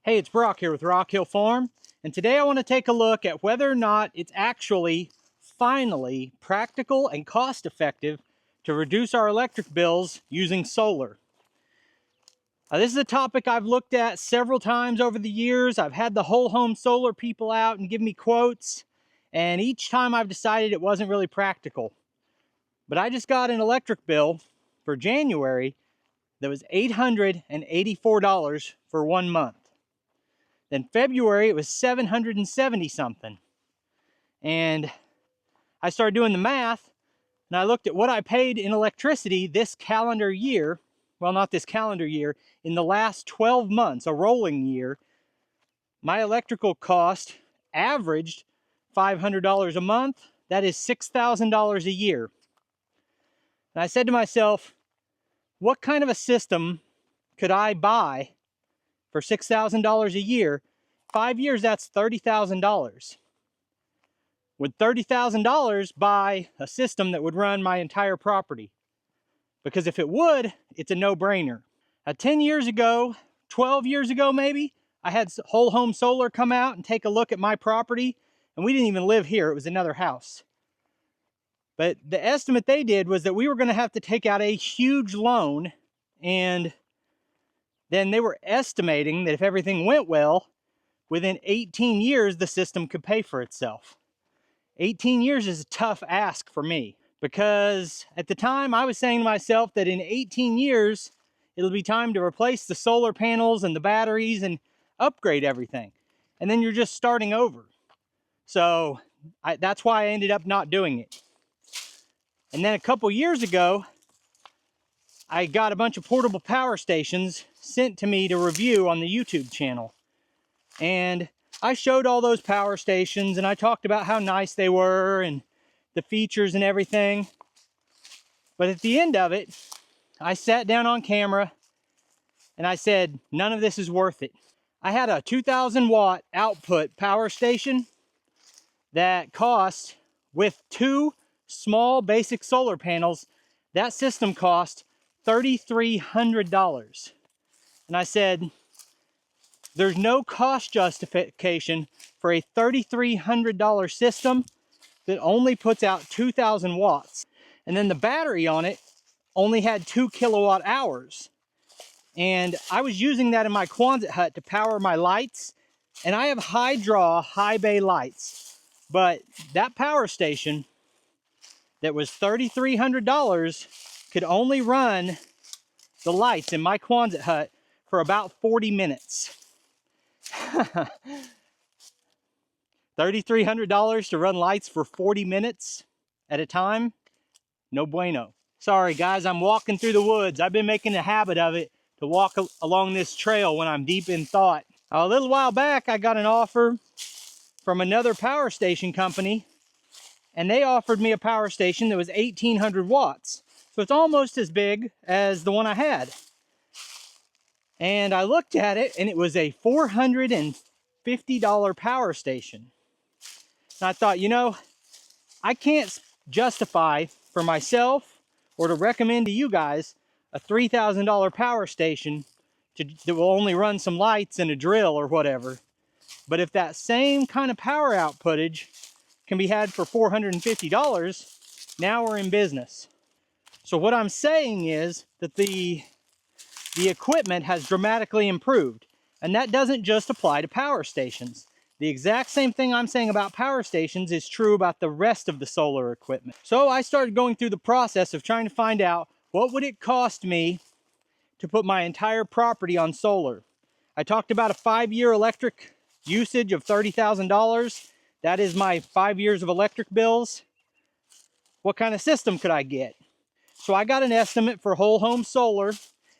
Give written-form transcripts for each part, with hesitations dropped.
Hey, it's Brock here with Rock Hill Farm, and today I want to take a look at whether or not it's actually, finally, practical and cost-effective to reduce our electric bills using solar. This is a topic I've looked at several times over the years. I've had the whole home solar people out and give me quotes, and each time I've decided it wasn't really practical. But I just got an electric bill for January that was $884 for 1 month. Then February, it was 770 something. And I started doing the math, and I looked at what I paid in electricity this calendar year. Well, not this calendar year, in the last 12 months, a rolling year. My electrical cost averaged $500 a month. That is $6,000 a year. And I said to myself, what kind of a system could I buy for $6,000 a year? 5 years, that's $30,000. Would $30,000 buy a system that would run my entire property? Because if it would, it's a no-brainer. 10 years ago, 12 years ago maybe, I had Whole Home Solar come out and take a look at my property, and we didn't even live here, it was another house. But the estimate they did was that we were going to have to take out a huge loan, and then they were estimating that if everything went well, within 18 years, the system could pay for itself. 18 years is a tough ask for me, because at the time I was saying to myself that in 18 years, it'll be time to replace the solar panels and the batteries and upgrade everything. And then you're just starting over. So that's why I ended up not doing it. And then a couple years ago, I got a bunch of portable power stations sent to me to review on the YouTube channel. And I showed all those power stations and I talked about how nice they were and the features and everything. But at the end of it, I sat down on camera and I said, none of this is worth it. I had a 2,000 watt output power station that cost, with 2 small basic solar panels, that system cost $3,300. And I said, there's no cost justification for a $3,300 system that only puts out 2,000 watts. And then the battery on it only had 2 kilowatt hours. And I was using that in my Quonset hut to power my lights. And I have high draw, high bay lights. But that power station that was $3,300 could only run the lights in my Quonset hut for about 40 minutes. $3,300 to run lights for 40 minutes at a time? No bueno. Sorry guys, I'm walking through the woods. I've been making a habit of it to walk along this trail when I'm deep in thought. A little while back, I got an offer from another power station company, and they offered me a power station that was 1,800 watts. So it's almost as big as the one I had. And I looked at it, and it was a $450 power station. And I thought, you know, I can't justify for myself or to recommend to you guys a $3,000 power station that will only run some lights and a drill or whatever. But if that same kind of power outputage can be had for $450, now we're in business. So what I'm saying is that the equipment has dramatically improved, and that doesn't just apply to power stations. The exact same thing I'm saying about power stations is true about the rest of the solar equipment. So I started going through the process of trying to find out what would it cost me to put my entire property on solar. I talked about a 5-year electric usage of $30,000. That is my 5 years of electric bills. What kind of system could I get? So I got an estimate for Whole Home Solar,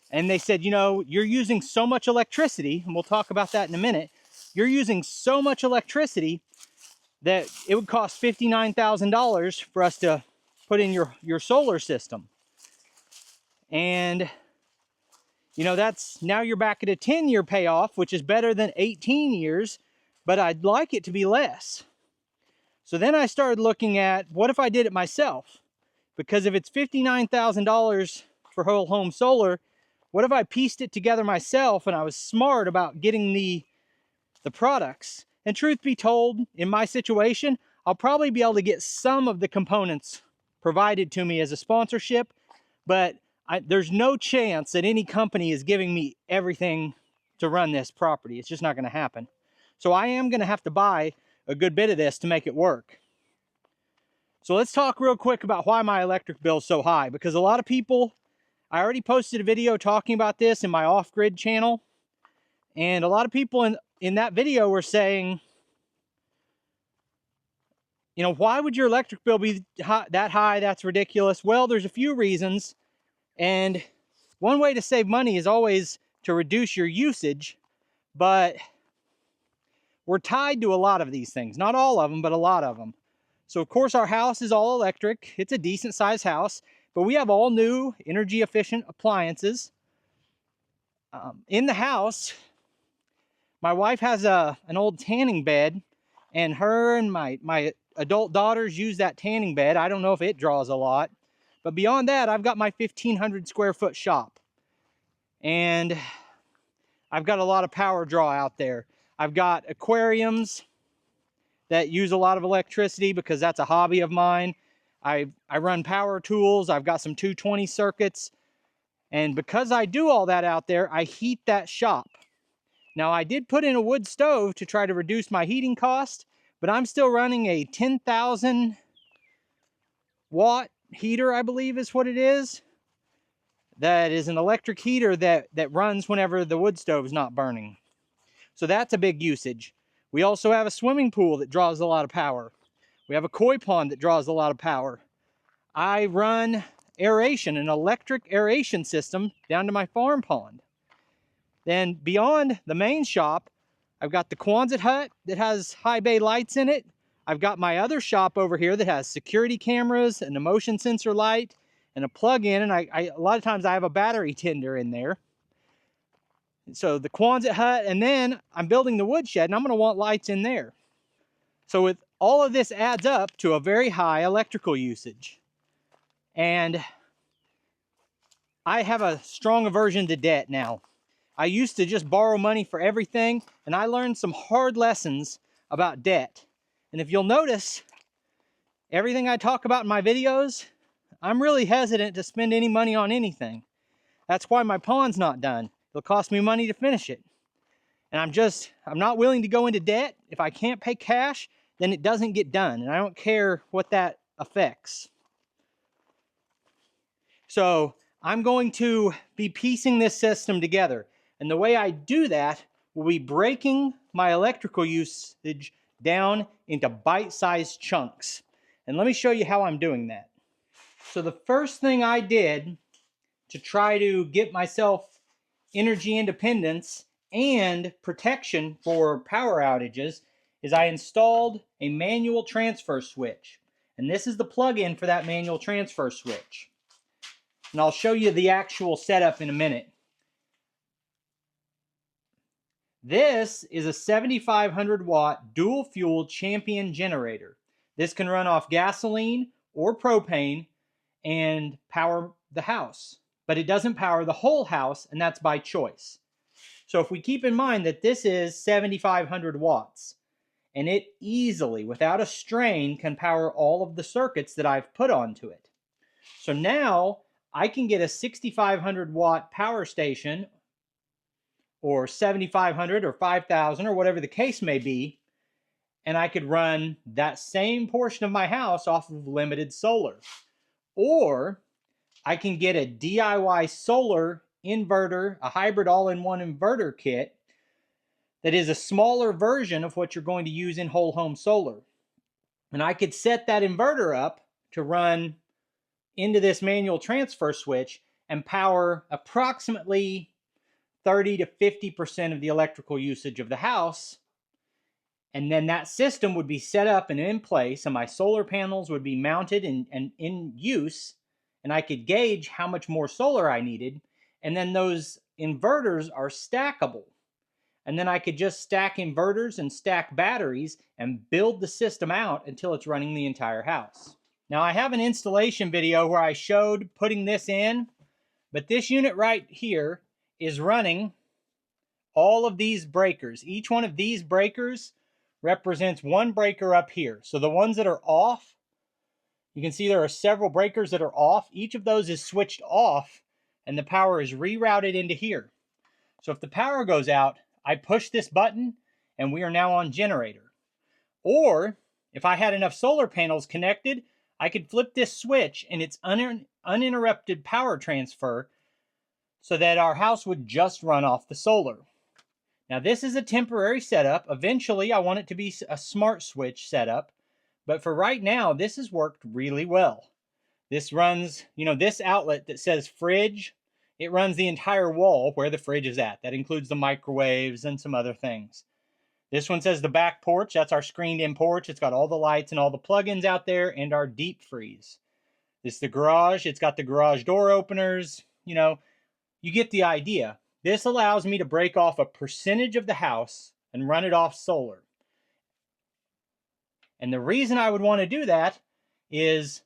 and they said, you know, you're using so much electricity, and we'll talk about that in a minute. You're using so much electricity that it would cost $59,000 for us to put in your solar system. And, you know, now you're back at a 10-year payoff, which is better than 18 years, but I'd like it to be less. So then I started looking at, what if I did it myself? Because if it's $59,000 for Whole Home Solar, what if I pieced it together myself and I was smart about getting the the products. And truth be told, in my situation, I'll probably be able to get some of the components provided to me as a sponsorship, but there's no chance that any company is giving me everything to run this property. It's just not going to happen. So I am going to have to buy a good bit of this to make it work. So let's talk real quick about why my electric bill is so high, because a lot of people, I already posted a video talking about this in my off-grid channel, and a lot of people in that video were saying, you know, why would your electric bill be that high? That's ridiculous. Well, there's a few reasons, and one way to save money is always to reduce your usage, but we're tied to a lot of these things. Not all of them, but a lot of them. So of course our house is all electric. It's a decent sized house, but we have all new energy efficient appliances. In the house, my wife has an old tanning bed, and her and my adult daughters use that tanning bed. I don't know if it draws a lot, but beyond that, I've got my 1,500 square foot shop, and I've got a lot of power draw out there. I've got aquariums that use a lot of electricity because that's a hobby of mine. I run power tools. I've got some 220 circuits. And because I do all that out there, I heat that shop. Now, I did put in a wood stove to try to reduce my heating cost, but I'm still running a 10,000 watt heater, I believe is what it is. That is an electric heater that runs whenever the wood stove is not burning. So that's a big usage. We also have a swimming pool that draws a lot of power. We have a koi pond that draws a lot of power. I run aeration, an electric aeration system down to my farm pond. Then beyond the main shop, I've got the Quonset hut that has high bay lights in it. I've got my other shop over here that has security cameras and a motion sensor light and a plug-in, and a lot of times I have a battery tender in there. So the Quonset hut, and then I'm building the woodshed, and I'm going to want lights in there. So with all of this adds up to a very high electrical usage. And I have a strong aversion to debt now. I used to just borrow money for everything, and I learned some hard lessons about debt. And if you'll notice, everything I talk about in my videos, I'm really hesitant to spend any money on anything. That's why my pond's not done. It'll cost me money to finish it. And I'm not willing to go into debt. If I can't pay cash, then it doesn't get done. And I don't care what that affects. So I'm going to be piecing this system together. And the way I do that will be breaking my electrical usage down into bite-sized chunks. And let me show you how I'm doing that. So the first thing I did to try to get myself energy independence and protection for power outages is I installed a manual transfer switch. And this is the plug-in for that manual transfer switch. And I'll show you the actual setup in a minute. This is a 7,500 watt dual fuel Champion generator. This can run off gasoline or propane and power the house, but it doesn't power the whole house, and that's by choice. So if we keep in mind that this is 7,500 watts, and it easily, without a strain, can power all of the circuits that I've put onto it. So now I can get a 6,500 watt power station, or 7,500 or 5,000 or whatever the case may be, and I could run that same portion of my house off of limited solar. Or I can get a DIY solar inverter, a hybrid all-in-one inverter kit that is a smaller version of what you're going to use in whole home solar. And I could set that inverter up to run into this manual transfer switch and power approximately 30 to 50% of the electrical usage of the house. And then that system would be set up and in place, and my solar panels would be mounted and in use, and I could gauge how much more solar I needed. And then those inverters are stackable. And then I could just stack inverters and stack batteries and build the system out until it's running the entire house. Now I have an installation video where I showed putting this in, but this unit right here is running all of these breakers. Each one of these breakers represents one breaker up here. So the ones that are off, you can see there are several breakers that are off. Each of those is switched off and the power is rerouted into here. So if the power goes out, I push this button and we are now on generator. Or if I had enough solar panels connected, I could flip this switch and it's uninterrupted power transfer so that our house would just run off the solar. Now this is a temporary setup. Eventually I want it to be a smart switch setup, but for right now this has worked really well. This runs, this outlet that says fridge, it runs the entire wall where the fridge is at. That includes the microwaves and some other things. This one says the back porch, that's our screened in porch. It's got all the lights and all the plugins out there and our deep freeze. This is the garage, it's got the garage door openers, you get the idea. This allows me to break off a percentage of the house and run it off solar. And the reason I would want to do that is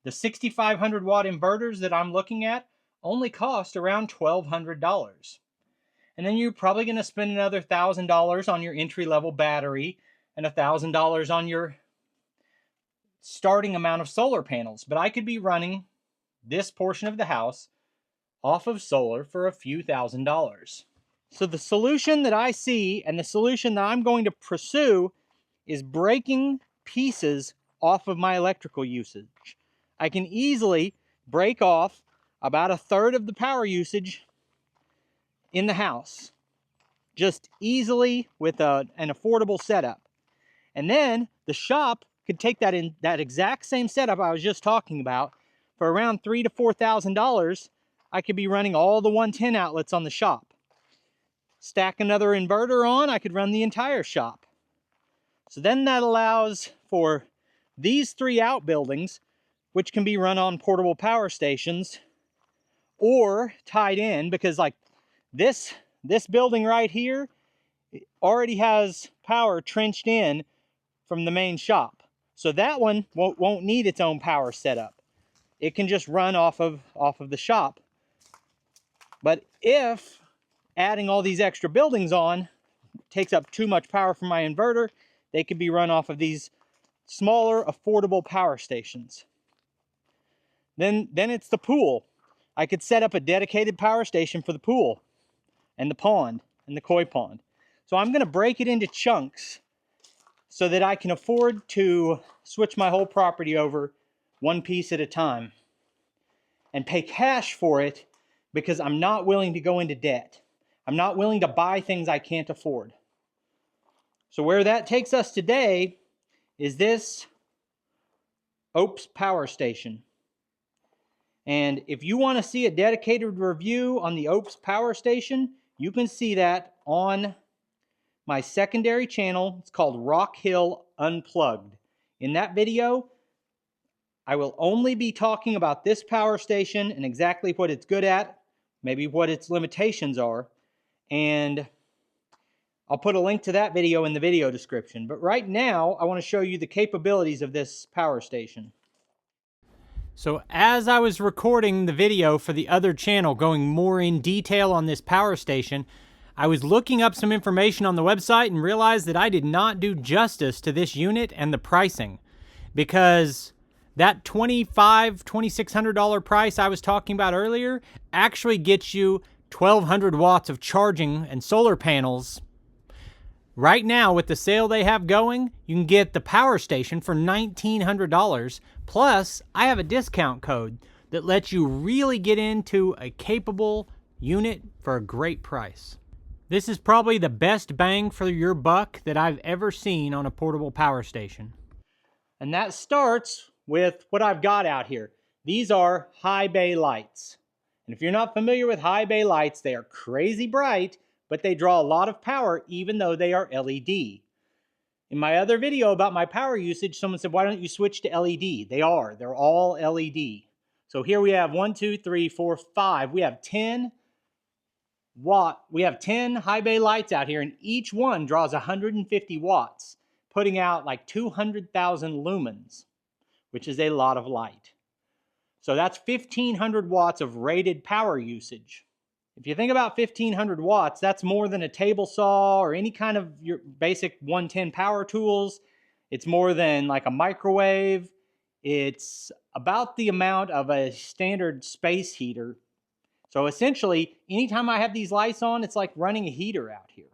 the 6,500 watt inverters that I'm looking at only cost around $1,200. And then you're probably going to spend another $1,000 on your entry-level battery and $1,000 on your starting amount of solar panels. But I could be running this portion of the house off of solar for a few $1,000s. So the solution that I see and the solution that I'm going to pursue is breaking pieces off of my electrical usage. I can easily break off about 1/3 of the power usage in the house, just easily with an affordable setup. And then the shop could take that exact same setup I was just talking about for around $3,000 to $4,000. I could be running all the 110 outlets on the shop. Stack another inverter on, I could run the entire shop. So then that allows for these 3 outbuildings, which can be run on portable power stations or tied in, because like this building right here already has power trenched in from the main shop. So that one won't need its own power setup. It can just run off of the shop. But if adding all these extra buildings on takes up too much power from my inverter, they could be run off of these smaller, affordable power stations. Then it's the pool. I could set up a dedicated power station for the pool and the pond and the koi pond. So I'm going to break it into chunks so that I can afford to switch my whole property over one piece at a time and pay cash for it, because I'm not willing to go into debt. I'm not willing to buy things I can't afford. So where that takes us today is this Oupes power station. And if you want to see a dedicated review on the Oupes power station, you can see that on my secondary channel. It's called Rock Hill Unplugged. In that video, I will only be talking about this power station and exactly what it's good at, maybe what its limitations are, and I'll put a link to that video in the video description. But right now, I want to show you the capabilities of this power station. So as I was recording the video for the other channel going more in detail on this power station, I was looking up some information on the website and realized that I did not do justice to this unit and the pricing, because that $2,600 price I was talking about earlier actually gets you 1,200 watts of charging and solar panels. Right now, with the sale they have going, you can get the power station for $1,900. Plus, I have a discount code that lets you really get into a capable unit for a great price. This is probably the best bang for your buck that I've ever seen on a portable power station. And that starts with what I've got out here. These are high bay lights. And if you're not familiar with high bay lights, they are crazy bright, but they draw a lot of power even though they are LED. In my other video about my power usage, someone said, why don't you switch to LED? They're all LED. So here we have 1, 2, 3, 4, 5. We have 10 high bay lights out here, and each one draws 150 watts, putting out like 200,000 lumens, which is a lot of light. So that's 1,500 watts of rated power usage. If you think about 1500 watts, that's more than a table saw or any kind of your basic 110 power tools. It's more than like a microwave. It's about the amount of a standard space heater. So essentially, anytime I have these lights on, it's like running a heater out here.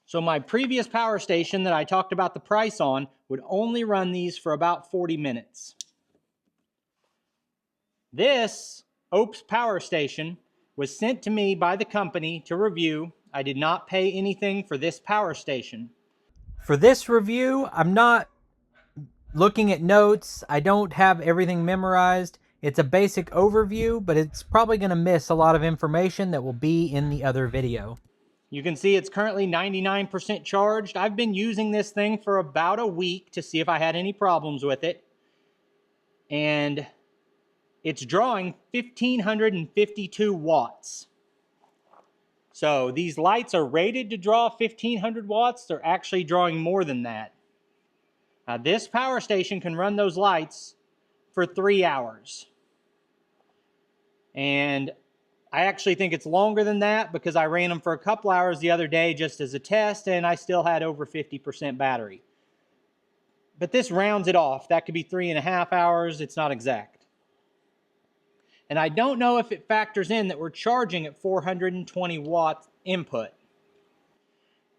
So my previous power station that I talked about the price on would only run these for about 40 minutes. This Oupes power station was sent to me by the company to review. I did not pay anything for this power station. For this review, I'm not looking at notes. I don't have everything memorized. It's a basic overview, but it's probably going to miss a lot of information that will be in the other video. You can see it's currently 99% charged. I've been using this thing for about a week to see if I had any problems with it. And it's drawing 1,552 watts. So these lights are rated to draw 1,500 watts. They're actually drawing more than that. Now this power station can run those lights for 3 hours. And I actually think it's longer than that because I ran them for a couple hours the other day just as a test, and I still had over 50% battery. But this rounds it off. That could be 3.5 hours. It's not exact. And I don't know if it factors in that we're charging at 420 watt input.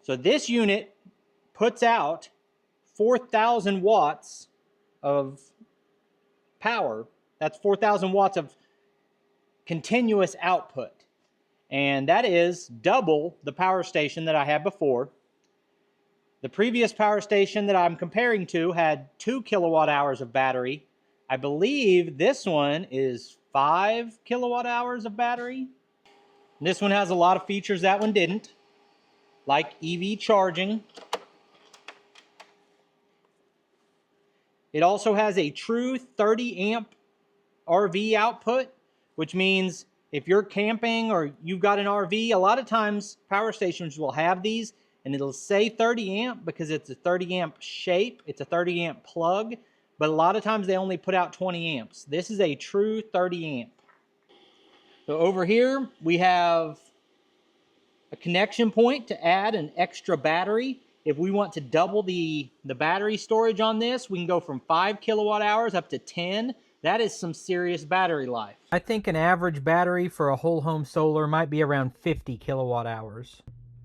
So this unit puts out 4,000 watts of power. That's 4,000 watts of continuous output. And that is double the power station that I had before. The previous power station that I'm comparing to had 2 kilowatt hours of battery. I believe this one is 5 kilowatt hours of battery. This one has a lot of features that one didn't, like EV charging. It also has a true 30 amp RV output, which means if you're camping or you've got an RV, a lot of times power stations will have these and it'll say 30 amp because it's a 30 amp shape, it's a 30 amp plug, but a lot of times they only put out 20 amps. This is a true 30 amp. So over here we have a connection point to add an extra battery. If we want to double the battery storage on this, we can go from 5 kilowatt hours up to 10. That is some serious battery life. I think an average battery for a whole home solar might be around 50 kilowatt hours.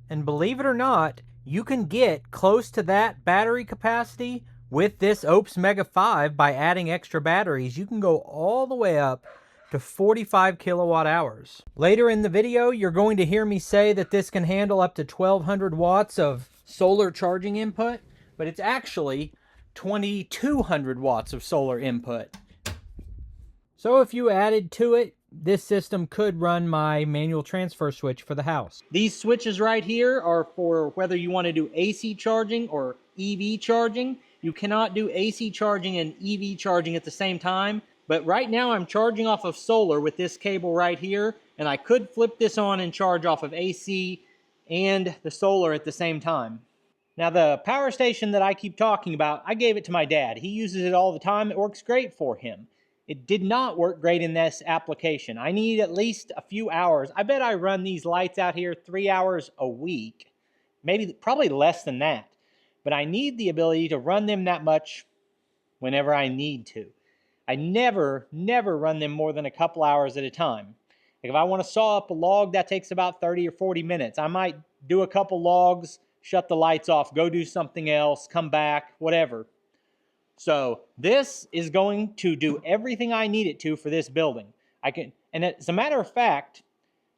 And believe it or not, you can get close to that battery capacity with this Oupes Mega 5 by adding extra batteries. You can go all the way up to 45 kilowatt hours. Later in the video, you're going to hear me say that this can handle up to 1,200 watts of solar charging input, but it's actually 2,200 watts of solar input. So if you added to it, this system could run my manual transfer switch for the house. These switches right here are for whether you want to do AC charging or EV charging. You cannot do AC charging and EV charging at the same time. But right now I'm charging off of solar with this cable right here, and I could flip this on and charge off of AC and the solar at the same time. Now the power station that I keep talking about, I gave it to my dad. He uses it all the time. It works great for him. It did not work great in this application. I need at least a few hours. I bet I run these lights out here 3 hours a week, probably less than that. But I need the ability to run them that much whenever I need to. I never run them more than a couple hours at a time. Like if I want to saw up a log, that takes about 30 or 40 minutes. I might do a couple logs, shut the lights off, go do something else, come back, whatever. So this is going to do everything I need it to for this building. And as a matter of fact,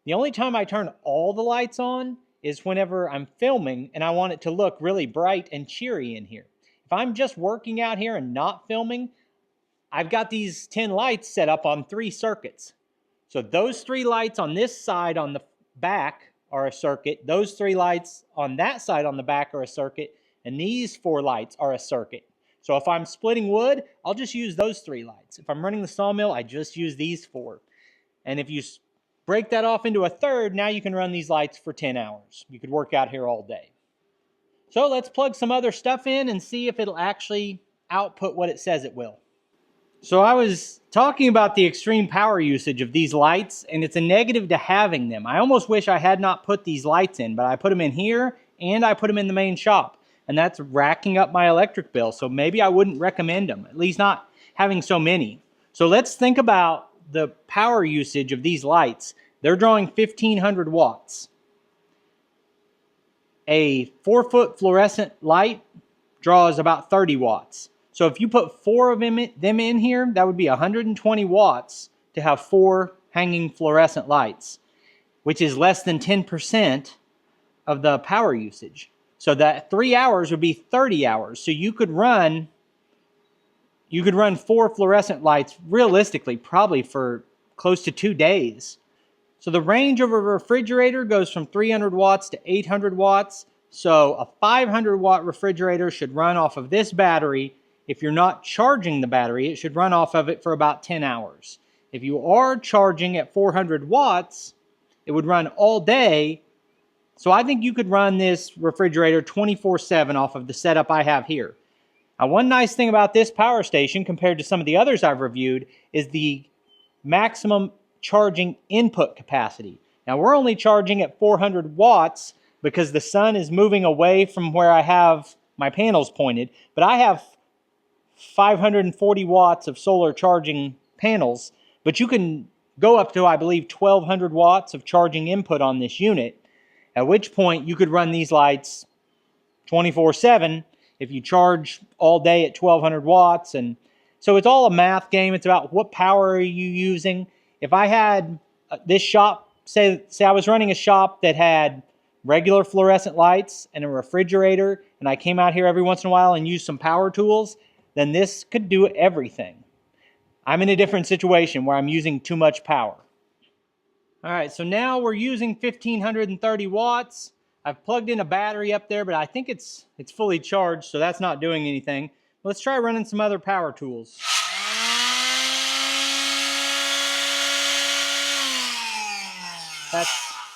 the only time I turn all the lights on is whenever I'm filming and I want it to look really bright and cheery in here. If I'm just working out here and not filming, I've got these 10 lights set up on 3 circuits. So those 3 lights on this side on the back are a circuit. Those 3 lights on that side on the back are a circuit. And these 4 lights are a circuit. So if I'm splitting wood, I'll just use those 3 lights. If I'm running the sawmill, I just use these 4. And if you break that off into a third, now you can run these lights for 10 hours. You could work out here all day. So let's plug some other stuff in and see if it'll actually output what it says it will. So I was talking about the extreme power usage of these lights, and it's a negative to having them. I almost wish I had not put these lights in, but I put them in here and I put them in the main shop, and that's racking up my electric bill. So maybe I wouldn't recommend them, at least not having so many. So let's think about the power usage of these lights. They're drawing 1,500 watts. A 4-foot fluorescent light draws about 30 watts. So if you put 4 of them in here, that would be 120 watts to have 4 hanging fluorescent lights, which is less than 10% of the power usage. So that 3 hours would be 30 hours. So you could run 4 fluorescent lights realistically probably for close to 2 days. So the range of a refrigerator goes from 300 watts to 800 watts. So a 500 watt refrigerator should run off of this battery. If you're not charging the battery, it should run off of it for about 10 hours. If you are charging at 400 watts, it would run all day. So I think you could run this refrigerator 24/7 off of the setup I have here. Now, one nice thing about this power station compared to some of the others I've reviewed is the maximum charging input capacity. Now, we're only charging at 400 watts because the sun is moving away from where I have my panels pointed, but I have 540 watts of solar charging panels, but you can go up to, I believe, 1,200 watts of charging input on this unit, at which point you could run these lights 24/7 if you charge all day at 1,200 watts. And so it's all a math game. It's about what power are you using. If I had this shop, say I was running a shop that had regular fluorescent lights and a refrigerator, and I came out here every once in a while and used some power tools, then this could do everything. I'm in a different situation where I'm using too much power. All right, so now we're using 1,530 watts. I've plugged in a battery up there, but I think it's fully charged, so that's not doing anything. Let's try running some other power tools.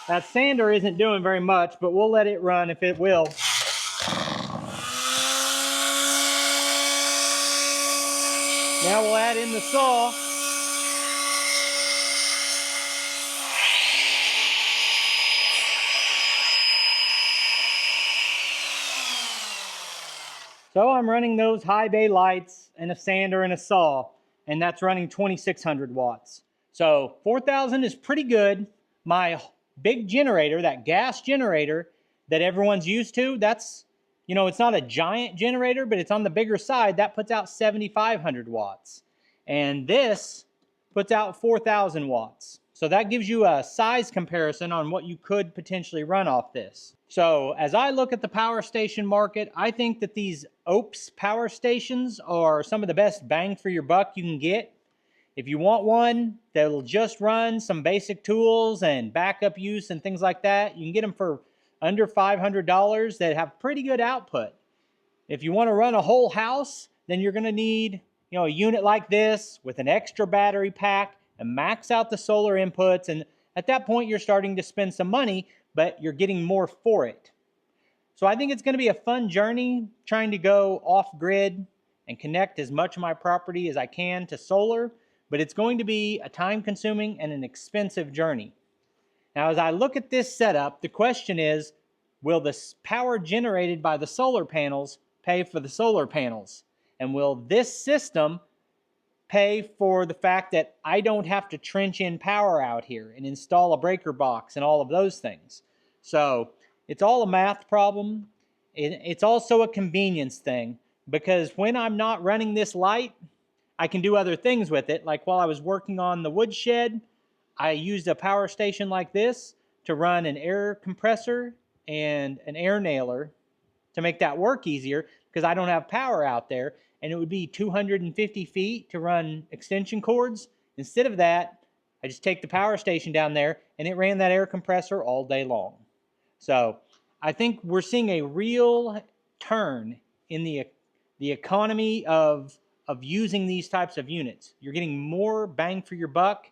That sander isn't doing very much, but we'll let it run if it will. Now we'll add in the saw. So I'm running those high bay lights and a sander and a saw, and that's running 2,600 watts. So 4,000 is pretty good. My big generator, that gas generator that everyone's used to, that's, it's not a giant generator, but it's on the bigger side. That puts out 7,500 watts. And this puts out 4,000 watts. So that gives you a size comparison on what you could potentially run off this. So as I look at the power station market, I think that these Oupes power stations are some of the best bang for your buck you can get. If you want one that'll just run some basic tools and backup use and things like that, you can get them for under $500 that have pretty good output. If you want to run a whole house, then you're going to need, a unit like this with an extra battery pack and max out the solar inputs. And at that point, you're starting to spend some money, but you're getting more for it. So I think it's going to be a fun journey trying to go off-grid and connect as much of my property as I can to solar, but it's going to be a time-consuming and an expensive journey. Now, as I look at this setup, the question is, will the power generated by the solar panels pay for the solar panels? And will this system pay for the fact that I don't have to trench in power out here and install a breaker box and all of those things? So it's all a math problem. It's also a convenience thing, because when I'm not running this light, I can do other things with it. Like while I was working on the woodshed, I used a power station like this to run an air compressor and an air nailer to make that work easier, because I don't have power out there, and it would be 250 feet to run extension cords. Instead of that, I just take the power station down there and it ran that air compressor all day long. So I think we're seeing a real turn in the economy of using these types of units. You're getting more bang for your buck,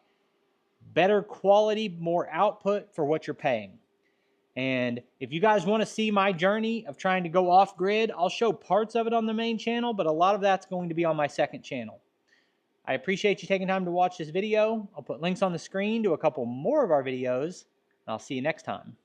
better quality, more output for what you're paying. And if you guys want to see my journey of trying to go off grid, I'll show parts of it on the main channel, but a lot of that's going to be on my second channel. I appreciate you taking time to watch this video. I'll put links on the screen to a couple more of our videos, and I'll see you next time.